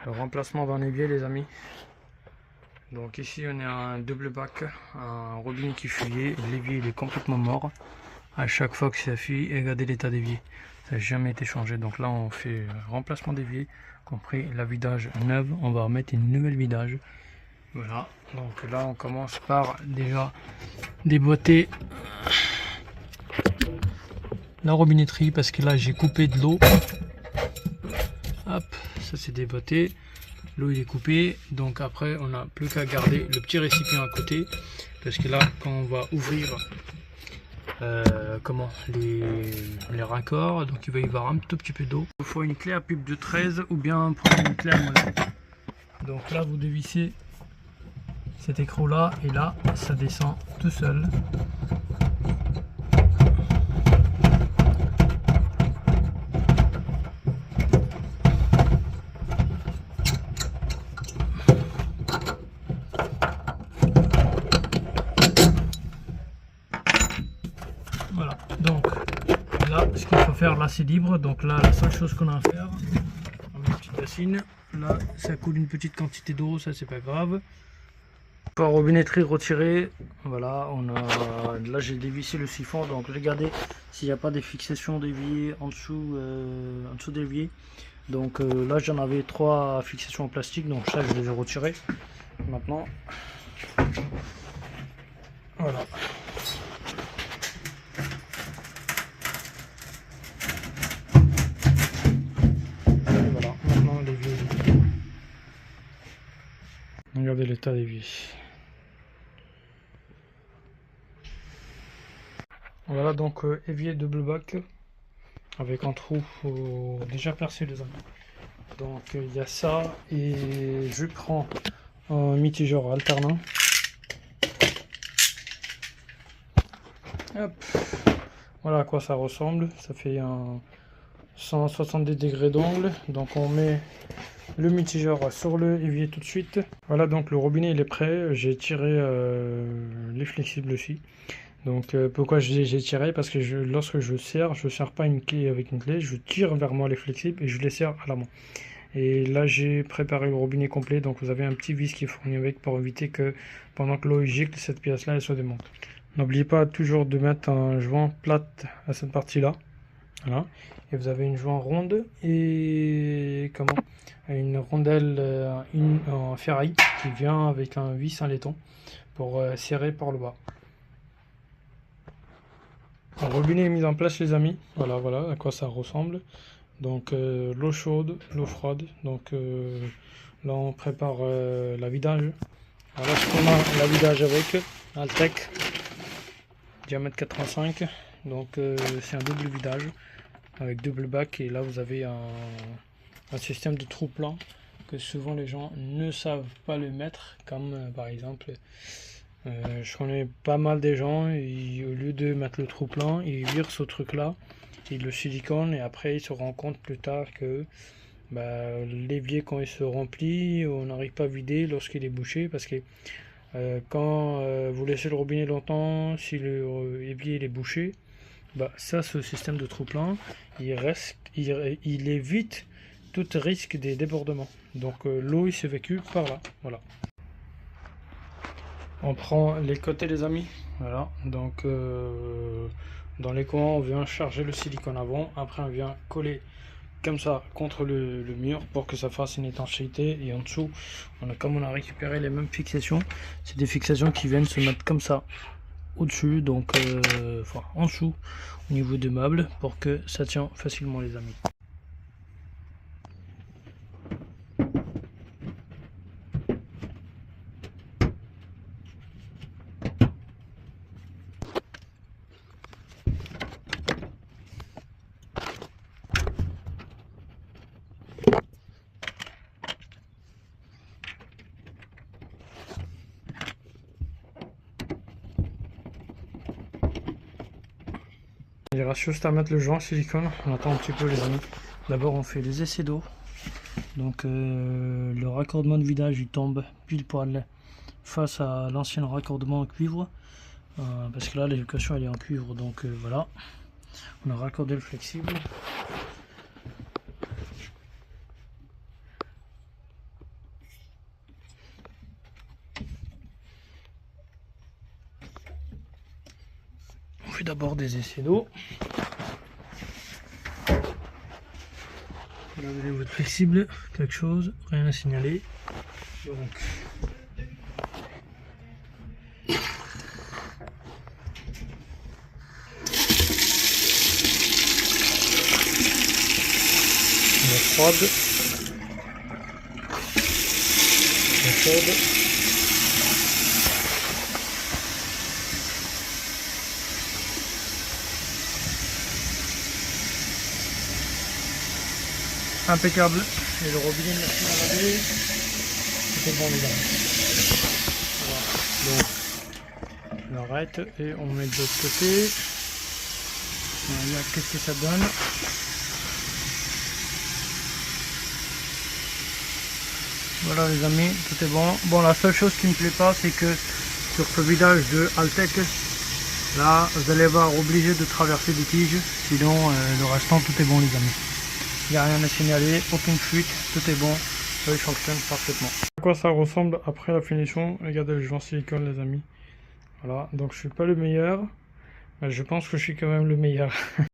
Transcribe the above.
Le remplacement d'un évier les amis. Donc ici on a un double bac, un robinet qui fuyait, l'évier il est complètement mort. À chaque fois que ça fuit, regardez l'état d'évier, ça n'a jamais été changé. Donc là on fait remplacement d'évier, compris la vidage neuve, on va remettre une nouvelle vidage. Voilà, donc là on commence par déjà déboîter la robinetterie parce que là j'ai coupé de l'eau. Hop, ça c'est déboîté. L'eau il est coupé, donc après on n'a plus qu'à garder le petit récipient à côté parce que là quand on va ouvrir les raccords, donc il va y avoir un tout petit peu d'eau. Il faut une clé à pub de 13 ou bien prendre une clé à molette. Donc là vous dévissez cet écrou là et là ça descend tout seul. Voilà, donc là ce qu'il faut faire là c'est libre, donc là la seule chose qu'on a à faire, on met une petite bassine, là ça coule une petite quantité d'eau, ça c'est pas grave. Pour robinetterie retirée, voilà, là j'ai dévissé le siphon, donc regardez s'il n'y a pas des fixations d'évier en dessous d'évier. Donc là j'en avais 3 fixations en plastique, donc ça je les ai retirées. Maintenant, voilà. Voilà, maintenant l'évier. Regardez l'état d'évier. Voilà donc évier double bac avec un trou déjà percé les amis. Donc il y a ça et je prends un mitigeur alternant. Hop. Voilà à quoi ça ressemble. Ça fait un 170 degrés d'angle. Donc on met le mitigeur sur le évier tout de suite. Voilà donc le robinet il est prêt. J'ai tiré les flexibles aussi. Donc pourquoi j'ai tiré? Parce que lorsque je serre pas une clé avec une clé, je tire vers moi les flexibles et je les serre à la main. Et là j'ai préparé le robinet complet, donc vous avez un petit vis qui est fourni avec pour éviter que pendant que l'eau gicle, cette pièce là elle se démonte. N'oubliez pas toujours de mettre un joint plate à cette partie là. Voilà. Et vous avez une joint ronde et une rondelle en ferraille qui vient avec un vis en laiton pour serrer par le bas. Le robinet est mis en place les amis, voilà à quoi ça ressemble. Donc l'eau chaude, l'eau froide, donc là on prépare la vidage. Alors ce qu'on a la vidage avec Altec, diamètre 85, donc c'est un double vidage avec double bac et là vous avez un système de trou plan que souvent les gens ne savent pas le mettre, comme par exemple je connais pas mal des gens, et au lieu de mettre le trou plein, ils virent ce truc là, ils le silicone et après ils se rendent compte plus tard que l'évier quand il se remplit, on n'arrive pas à vider lorsqu'il est bouché parce que quand vous laissez le robinet longtemps, si le évier il est bouché, ce système de trou plein il évite tout risque des débordements. Donc l'eau il s'évacue par là, voilà. On prend les côtés les amis, voilà, donc dans les coins on vient charger le silicone avant, après on vient coller comme ça contre le mur pour que ça fasse une étanchéité, et en dessous comme on a récupéré les mêmes fixations, c'est des fixations qui viennent se mettre comme ça au dessus, donc en dessous au niveau des meubles pour que ça tient facilement les amis. Il reste juste à mettre le joint silicone, on attend un petit peu les amis. D'abord on fait les essais d'eau, donc le raccordement de vidage il tombe pile poil face à l'ancien raccordement en cuivre, parce que là l'éducation elle est en cuivre, donc voilà, on a raccordé le flexible. fait d'abord des essais d'eau. Là, vous allez être flexible, quelque chose, rien à signaler. Donc, l'eau froide, l'eau chaude. Impeccable. Et le robinet machine à laver. C'est bon les amis. Voilà. Donc on arrête et on met de l'autre côté. Voilà, qu'est-ce que ça donne. Voilà les amis, tout est bon. Bon, la seule chose qui me plaît pas, c'est que sur ce vidage de Haltech, là vous allez avoir obligé de traverser des tiges. Sinon le restant tout est bon les amis. Il n'y a rien à signaler, aucune fuite, tout est bon, il fonctionne parfaitement. À quoi ça ressemble après la finition? Regardez le joint silicone les amis. Voilà, donc je suis pas le meilleur, mais je pense que je suis quand même le meilleur.